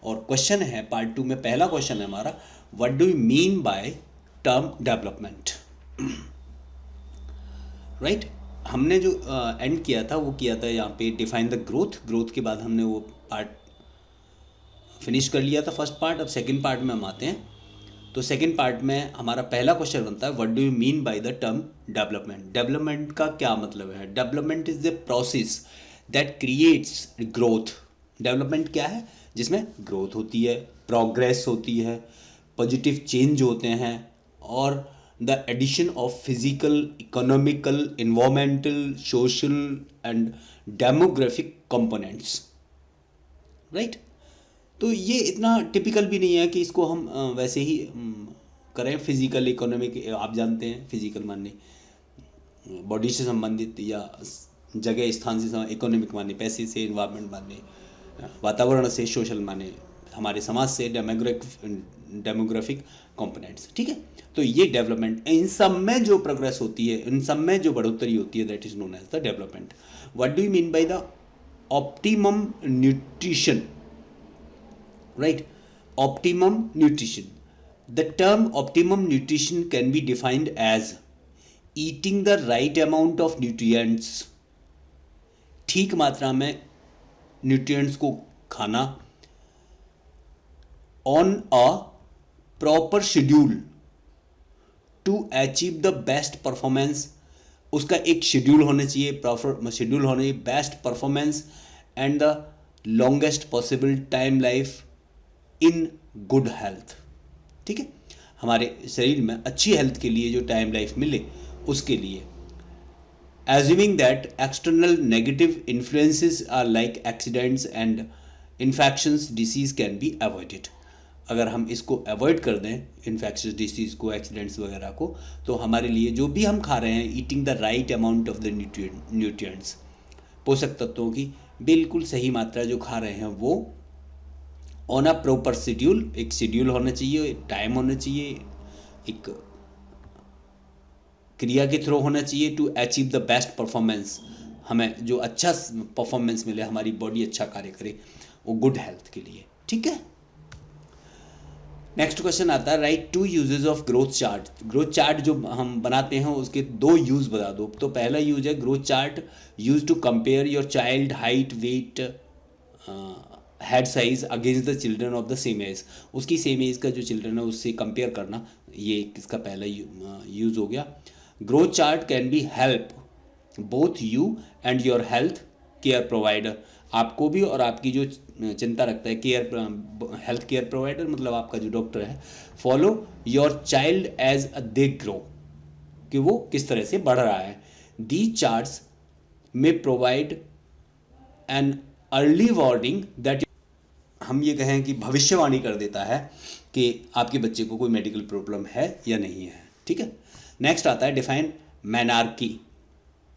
और क्वेश्चन है पार्ट 2 में, पहला क्वेश्चन है हमारा, what do you mean by term development. Right, हमने जो एंड किया था वो किया था यहाँ पे डिफाइन द ग्रोथ, ग्रोथ के बाद हमने वो पार्ट फिनिश कर लिया था फर्स्ट पार्ट। अब सेकंड पार्ट में हम आते हैं। तो सेकंड पार्ट में हमारा पहला क्वेश्चन बनता है, what do you mean by the term development. Development का क्या मतलब है? Development is the process that creates growth. Development क्या है? जिसमें ग्रोथ होती है, प्रोग्रेस होती है, पॉजिटिव चेंज होते हैं, और the addition of physical, economical, environmental, social and demographic components. Right, तो ये इतना टिपिकल भी नहीं है कि इसको हम वैसे ही करें। फिजिकल, इकोनॉमिक, आप जानते हैं फिजिकल माने बॉडी से संबंधित या जगह स्थान से, इकोनॉमिक माने पैसे से, इन्वायरमेंट माने वातावरण से, सोशल माने हमारे समाज से, डेमोग्राफिक कंपोनेंट्स। ठीक है, तो ये डेवलपमेंट, इन सब में जो प्रोग्रेस होती है, इन सब में जो बढ़ोतरी होती है, that is known as the development. What do you mean by the optimum nutrition? Right, optimum nutrition. The term optimum nutrition can be defined as eating the right amount of nutrients, ठीक मात्रा में nutrients को खाना, on a proper schedule to achieve the best performance। उसका एक schedule होना चाहिए, proper schedule होना चाहिए, best performance and the longest possible time life in good health. ठीक है, हमारे शरीर में अच्छी हेल्थ के लिए जो टाइम लाइफ मिले उसके लिए। Assuming that external negative influences are like accidents and infections, disease can be avoided. अगर हम इसको अवॉइड कर दें, इन्फेक्शंस डिसीज को, एक्सीडेंट्स वगैरह को, तो हमारे लिए जो भी हम खा रहे हैं, eating the right amount of the nutrients, पोषक तत्वों की बिल्कुल सही मात्रा जो खा रहे हैं वो ऑन अ प्रॉपर शेड्यूल, एक शेड्यूल होना चाहिए, एक टाइम होना चाहिए, एक क्रिया के थ्रू होना चाहिए, to achieve the best performance. हमें जो अच्छा परफॉर्मेंस मिले, हमारी बॉडी अच्छा कार्य करे, वो गुड हेल्थ के लिए। ठीक है, नेक्स्ट क्वेश्चन आता है, write two uses of growth chart. Growth chart जो हम बनाते हैं उसके दो यूज बता दो। तो पहला यूज है growth chart use to compare your child height, weight, head size against the children of the same age. उसकी सेम एज का जो चिल्ड्रन है उससे कंपेयर करना, ये इसका पहला यूज हो गया। Growth chart can be help both you and your health care provider. आपको भी और आपकी जो चिंता रखता है केयर, हेल्थ केयर प्रोवाइडर मतलब आपका जो डॉक्टर है, follow your child as they grow, कि वो किस तरह से बढ़ रहा है। दी चार्ट्स में provide an early warning that, हम ये कहें कि भविष्यवाणी कर देता है कि आपके बच्चे को कोई मेडिकल प्रॉब्लम है या नहीं है। ठीक है, नेक्स्ट आता है डिफाइन मैनार्की।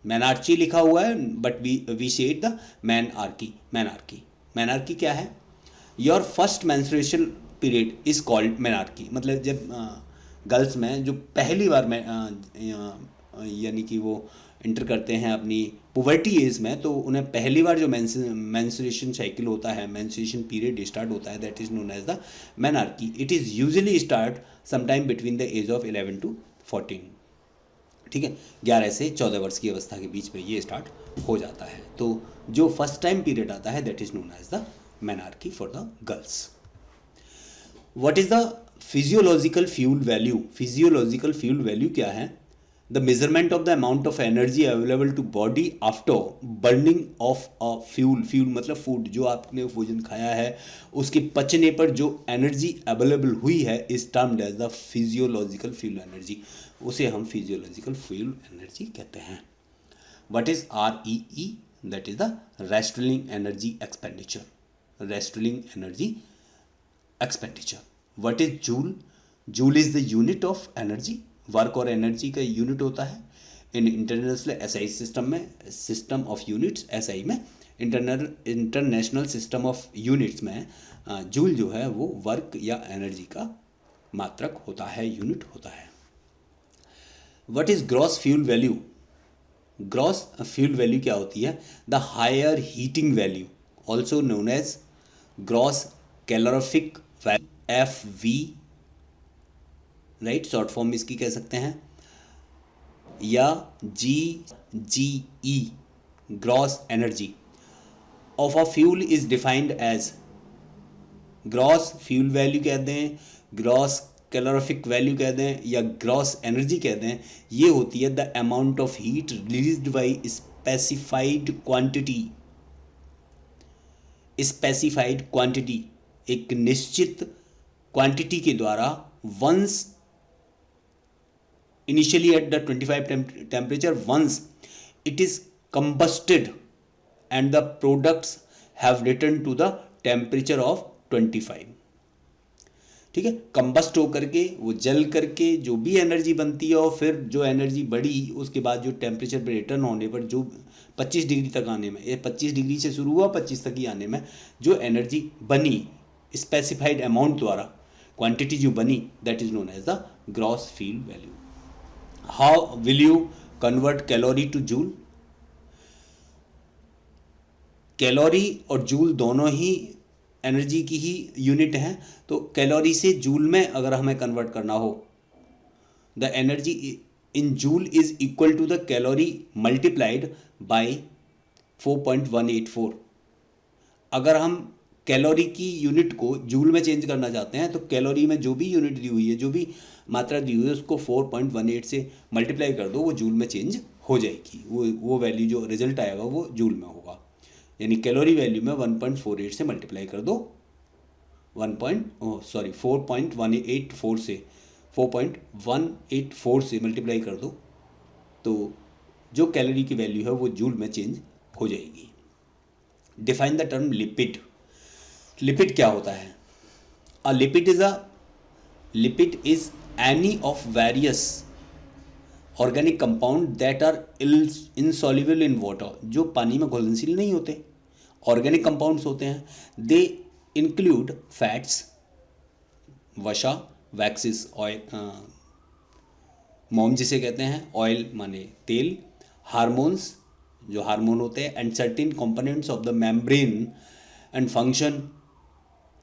मैनार्ची लिखा हुआ है but we say it the menarche. Menarche, menarche क्या है? Your first menstruation period is called menarche. मतलब जब गर्ल्स में जो पहली बार में यानी कि वो इंटर करते हैं अपनी पुबर्टी एज में, तो उन्हें पहली बार जो मेंस्ट्रुएशन साइकिल होता है, मेंस्ट्रुएशन पीरियड स्टार्ट होता है, that is known as the menarche. It is usually start sometime between the age of 11 to 14। ठीक है, 11 से 14 वर्ष की अवस्था के बीच में ये स्टार्ट हो जाता है। तो जो फर्स्ट टाइम पीरियड आता है that is known as the menarche for the girls. What is the physiological fuel value? Physiological fuel value क्या है? The measurement of the amount of energy available to body after burning of a fuel. Fuel मतलब food, जो आपने भोजन खाया है उसके पचने पर जो एनर्जी अवेलेबल हुई है is termed as the physiological fuel energy. उसे हम फिजियोलॉजिकल फ्यूल एनर्जी कहते हैं। What is REE? That is the resting energy expenditure. Resting energy expenditure. What is joule? Joule is the unit of energy. Work और energy का unit होता है in international SI system में, system of units SI में, international system of units में joule जो है वो वर्क या एनर्जी का मात्रक होता है, यूनिट होता है। What is gross fuel value? Gross fuel value क्या होती है? The higher heating value, also known as gross calorific F V, right, short form इसकी कह सकते हैं, या G G E, gross energy of a fuel is defined as, gross fuel value कह दें, ग्रॉस कैलोरीफिक वैल्यू कह दें, या ग्रॉस एनर्जी कह दें, ये होती है the amount of heat released by specified quantity, specified quantity, एक निश्चित क्वांटिटी के द्वारा, once initially at the 25 temperature, once it is combusted and the products have returned to the temperature of 25, ठीक है। कंबस्ट हो करके, वो जल करके जो भी एनर्जी बनती है, और फिर जो एनर्जी बढ़ी उसके बाद जो टेम्परेचर पे रिटर्न होने पर, जो 25 डिग्री तक आने में, ये 25 डिग्री से शुरू हुआ 25 तक ही आने में जो एनर्जी बनी स्पेसिफाइड अमाउंट द्वारा, क्वांटिटी जो बनी, that is known as the gross fuel value. How will you convert calorie to joule? Calorie और जूल दोनों ही एनर्जी की ही यूनिट हैं, तो कैलोरी से जूल में अगर हमें कन्वर्ट करना हो, the energy in joule is equal to the calorie multiplied by 4.184। अगर हम कैलोरी की यूनिट को जूल में चेंज करना चाहते हैं, तो कैलोरी में जो भी यूनिट दी हुई है, जो भी मात्रा दी हुई है, उसको 4.18 से मल्टीप्लाई कर दो, वो जूल में चेंज हो जाएगी, वो वैल्यू जो रिजल्ट आएगा वो जूल में होगा। यानी कैलोरी वैल्यू में 1.48 से मल्टीप्लाई कर दो, 4.184 से 4.184 से मल्टीप्लाई कर दो, तो जो कैलोरी की वैल्यू है वो जूल में चेंज हो जाएगी। Define the term lipid. Lipid क्या होता है? A lipid is any of various organic compound that are insoluble in water, जो पानी में घुलनशील नहीं होते, ऑर्गेनिक कंपाउंड्स होते हैं। दे इंक्लूड फैट्स, वसा, वैक्सिस, ऑयल, मोम जिसे कहते हैं, ऑयल माने तेल, हार्मोन्स जो हार्मोन होते हैं, and certain components of the membrane and function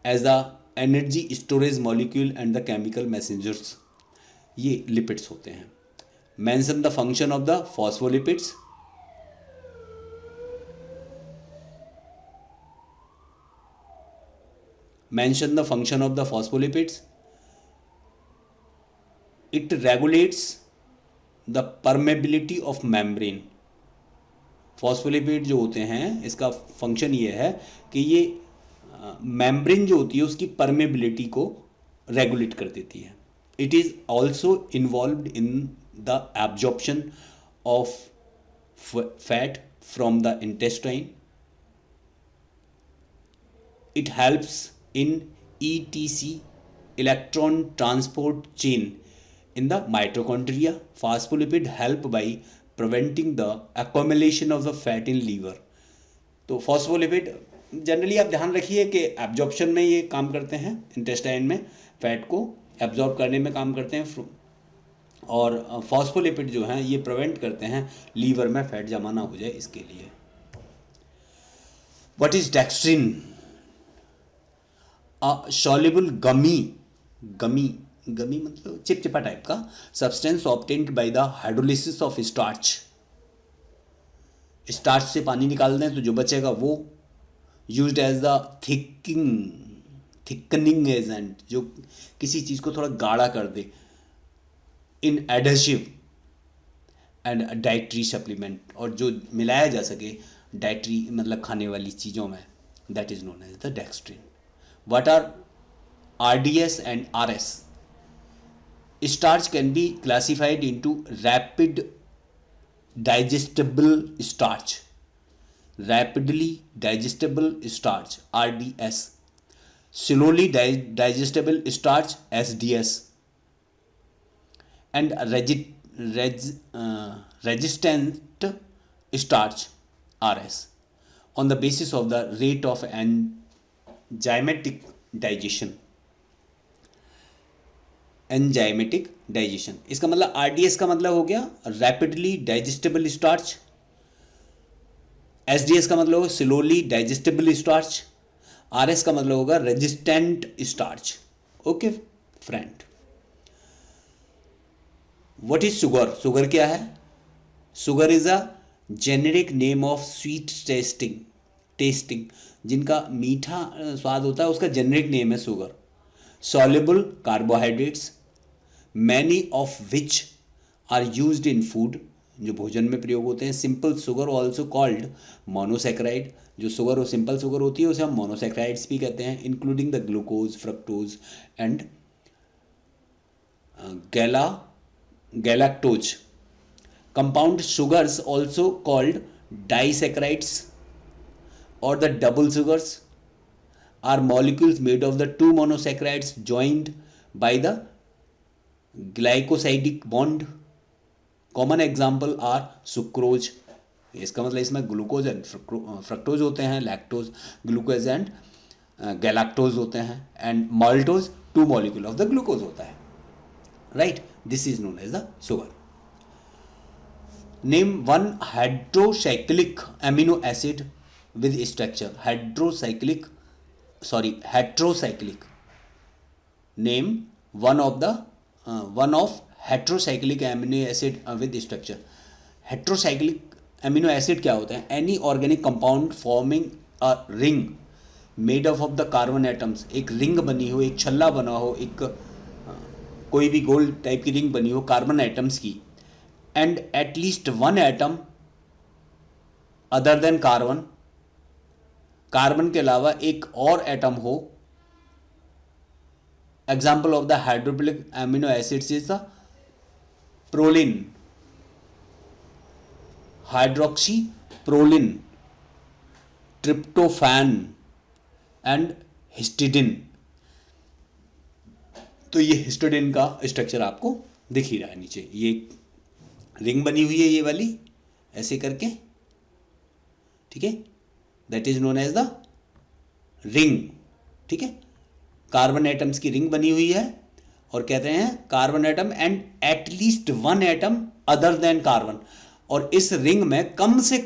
as the energy storage molecule and the chemical messengers, ये लिपिड्स होते हैं। Mention the function of the phospholipids. Mention the function of the phospholipids. It regulates the permeability of membrane. Phospholipid जो होते हैं, इसका function ये है कि ये मेम्ब्रेन जो होती है उसकी परमेबिलिटी को रेगुलेट कर देती है। It is also involved in the absorption of fat from the intestine. It helps in ETC, electron transport chain, in the mitochondria. Phospholipid help by preventing the accumulation of the fat in liver. तो phospholipid generally आप ध्यान रखिए कि absorption में ये काम करते हैं, इंटेस्टाइन में फैट को एब्जॉर्ब करने में काम करते हैं, और फॉस्फोलिपिड जो हैं ये प्रिवेंट करते हैं लीवर में फैट जमा ना हो जाए, इसके लिए। What is dextrin? soluble gummy मतलब चिपचिपा टाइप का substance obtained by the hydrolysis of starch. Starch से पानी निकाल दें तो जो बचेगा वो used as the thickening agent, जो किसी चीज़ को थोड़ा गाढ़ा कर दे, in adhesive and dietary supplement, और जो मिलाया जा सके डाइटरी मतलब खाने वाली चीज़ों में, that is known as the dextrin. What are RDS and RS? Starch can be classified into rapid digestible starch, rapidly digestible starch RDS, slowly digestible starch SDS, and resistant starch RS, on the basis of the rate of enzymatic digestion. Enzymatic digestion इसका मतलब RDS का मतलब हो गया rapidly digestible starch, SDS का मतलब हो slowly digestible starch, RS का मतलब होगा resistant starch. Okay friend, what is sugar? Sugar क्या है? Sugar is a generic name of sweet testing जिनका मीठा स्वाद होता है, उसका जेनेरिक नेम है sugar. Soluble carbohydrates, many of which are used in food, जो भोजन में प्रयोग होते हैं। Simple sugar also called monosaccharide, जो शुगर और सिंपल शुगर होती है उसे हम मोनोसेक्राइड्स भी कहते हैं। Including the glucose, fructose and गैलाक्टोज। Compound sugars also called disaccharides और the double sugars are molecules made of the two monosaccharides joined by the glycosidic bond. Common example are sucrose, इसका मतलब इसमें ग्लूकोज एंड फ्रक्टोज होते हैं, lactose, glucose and galactose होते हैं, and maltose, two molecule of the glucose होता है, right. This is known as the sugar. Name one hydrocyclic amino acid with structure. heterocyclic. Name one of heterocyclic amino acid with structure. Heterocyclic amino acid क्या होते हैं? Any organic compound forming a ring made up of the carbon atoms. एक ring बनी हो, एक छल्ला बना हो, एक कोई भी गोल टाइप की रिंग बनी हो कार्बन एटम्स की, and at least one atom other than carbon, carbon के अलावा एक और एटम हो। Example of the hydrophilic amino acids is the proline, hydroxy proline, tryptophan and histidine. तो ये हिस्टिडिन का स्ट्रक्चर आपको दिख ही रहा है नीचे, ये रिंग बनी हुई है ये वाली ऐसे करके, ठीक है, that is known as the ring, ठीक है। कार्बन एटम्स की रिंग बनी हुई है और कहते हैं carbon atom and at least one atom other than carbon, और इस रिंग में कम से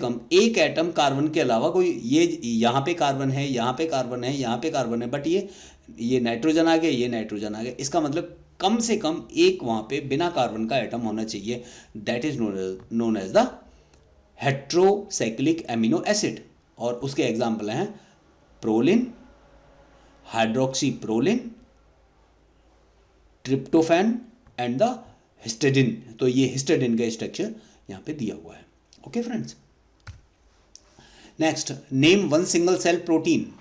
कम एक एटम कार्बन के अलावा कोई, ये यहाँ पे कार्बन है, यहाँ पे कार्बन है, यहाँ पे कार्बन है, बट ये नाइट्रोजन आ गया, ये नाइट्रोजन आ गया, इसका मतलब कम से कम एक वहाँ पे बिना कार्बन का एटम होना चाहिए। That is known as the heterocyclic amino acid. और उसके एग्जाम्पल हैं proline, hydroxy proline, tryptophan and the histidine. तो ये हिस्टिडिन का स्ट्रक्चर यहाँ पे दिया हुआ है। Okay friends, next, name one single cell protein.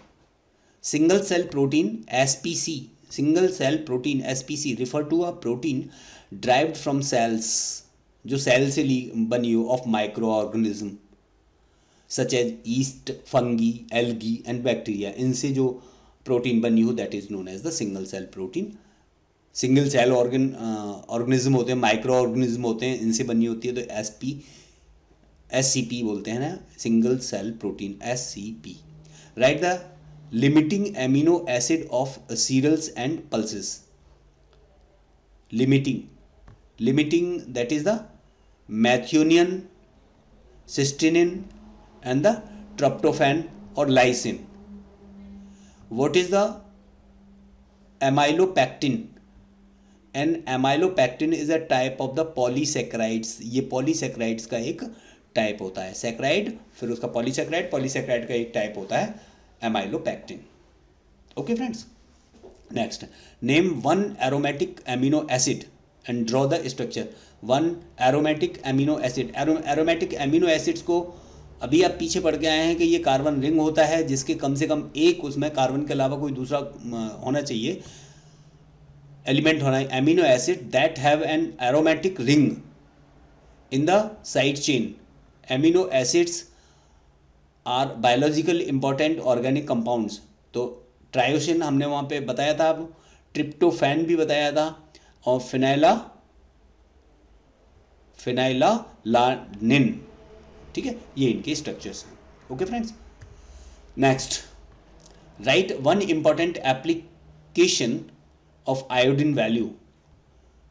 Single cell protein SPC, single cell protein SPC refer to a protein derived from cells, जो cell से बनी हो, of micro organism such as yeast, fungi, algae and bacteria. इनसे जो protein बनी हो that is known as the single cell protein. Single cell organism होते हैं, माइक्रो ऑर्गेनिज्म होते हैं, इनसे बनी होती है, तो SCP बोलते हैं ना, single cell protein SCP। Write the limiting amino acid of cereals and pulses. Limiting that is the methionine, cysteine and the tryptophan or lysine. What is the amylopectin? And amylopectin is a type of the polysaccharides. ये polysaccharides का एक type होता है, sacred फिर उसका polysaccharide, polysaccharide का एक type होता है amylopectin. Okay friends, next, name one aromatic amino acid and draw the structure. One aromatic amino acid. Aromatic amino acids को अभी आप पीछे पढ़ के आए हैं कि ये कार्बन रिंग होता है जिसके कम से कम एक उसमें कार्बन के अलावा कोई दूसरा होना चाहिए, एलिमेंट होना है। Amino acid that have an aromatic ring in the side chain. Amino acids are biological important organic compounds. तो ट्रायोसिन हमने वहाँ पे बताया था, ट्रिप्टोफैन भी बताया था, और फिनाइलालानिन, ठीक है, ये इनके स्ट्रक्चर्स हैं। Okay friends, next, right one important application of iodine value.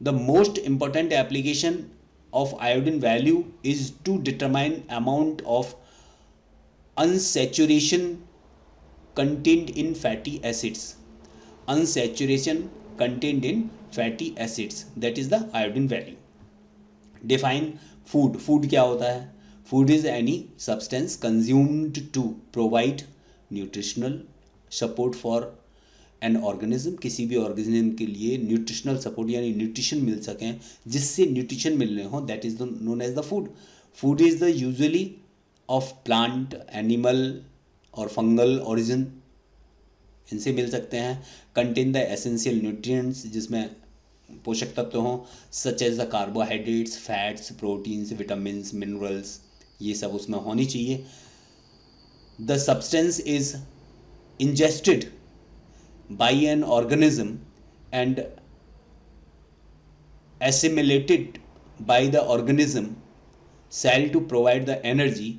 The most important application of iodine value is to determine amount of unsaturation contained in fatty acids, unsaturation contained in fatty acids, that is the iodine value. Define food. Food क्या होता है? Food is any substance consumed to provide nutritional support for an organism, किसी भी organism के लिए nutritional support यानी nutrition मिल सकें, जिससे न्यूट्रिशन मिल रहे हों, that is known as the food. Food is the usually of plant, animal और फंगल ओरिजिन, इनसे मिल सकते हैं. कंटेन द एसेंशियल न्यूट्रिएंट्स, जिसमें पोषक तत्व हों, such as the carbohydrates, fats, proteins, vitamins, minerals, ये सब उसमें होनी चाहिए. The substance is ingested by an organism and assimilated by the organism cell to provide the energy,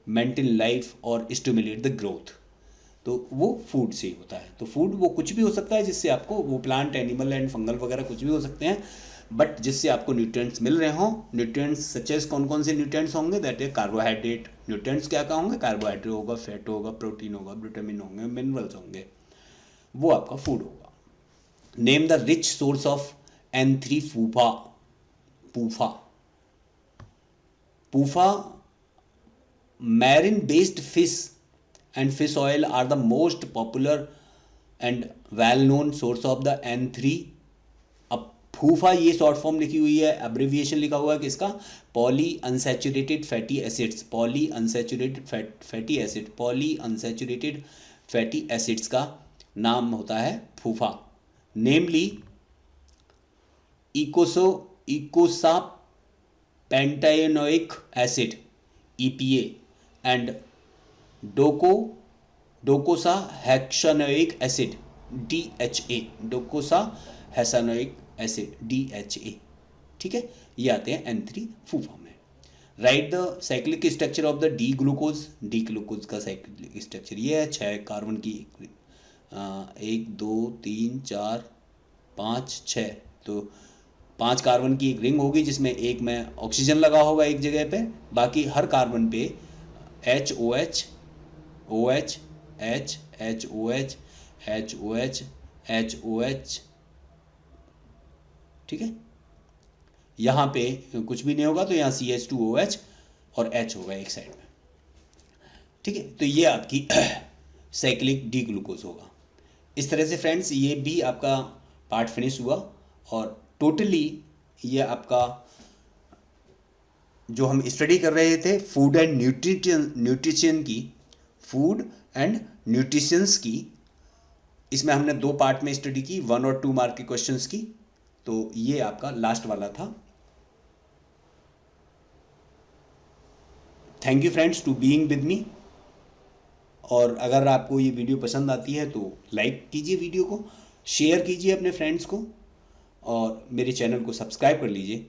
maintain life और stimulate the growth. तो वो फूड से ही होता है. तो फूड वो कुछ भी हो सकता है जिससे आपको, वो प्लांट, एनिमल एंड फंगल वगैरह कुछ भी हो सकते हैं, बट जिससे आपको न्यूट्रिएंट्स मिल रहे हों. न्यूट्रिएंट्स सचेज कौन कौन से न्यूट्रिएंट्स होंगे? That is carbohydrate. न्यूट्रिएंट्स क्या क्या होंगे? कार्बोहाइड्रेट होगा, फैट होगा, प्रोटीन होगा, विटामिन होंगे, मिनरल्स होंगे, वो आपका फूड होगा. Name the rich source of N3 PUFA. PUFA marine based fish and fish oil are the most popular and well known source of the N3. अब फूफा ये शॉर्ट फॉर्म लिखी हुई है, एब्रिविएशन लिखा हुआ है किसका? Poly unsaturated fatty acids. Poly unsaturated fatty acid, poly unsaturated fatty acids का नाम होता है PUFA. Namely eicosapentaenoic acid EPA and docosahexaenoic acid DHA. Docosahexaenoic acid DHA. ठीक है, ये आते हैं N3 फूफा में. Right the cyclic structure of the D glucose. D glucose का साइक्लिक स्ट्रक्चर ये है. 6 कार्बन की 1 2 3 4 5 6, तो 5 कार्बन की एक रिंग होगी जिसमें एक में ऑक्सीजन लगा होगा एक जगह पे, बाकी हर कार्बन पे HOH OH H HOH HOH HOH. ठीक है, यहाँ पे कुछ भी नहीं होगा तो यहाँ CH2OH और H होगा एक साइड में. ठीक है, तो ये आपकी साइक्लिक डी ग्लूकोज होगा. इस तरह से फ्रेंड्स ये भी आपका पार्ट फिनिश हुआ, और टोटली ये आपका जो हम स्टडी कर रहे थे फूड एंड न्यूट्रिशन की, फूड एंड न्यूट्रिशंस की, इसमें हमने 2 पार्ट में स्टडी की, 1 और 2 मार्क के क्वेश्चंस की. तो ये आपका लास्ट वाला था. Thank you friends to being with me. और अगर आपको ये वीडियो पसंद आती है तो लाइक कीजिए वीडियो को, शेयर कीजिए अपने फ्रेंड्स को, और मेरे चैनल को सब्सक्राइब कर लीजिए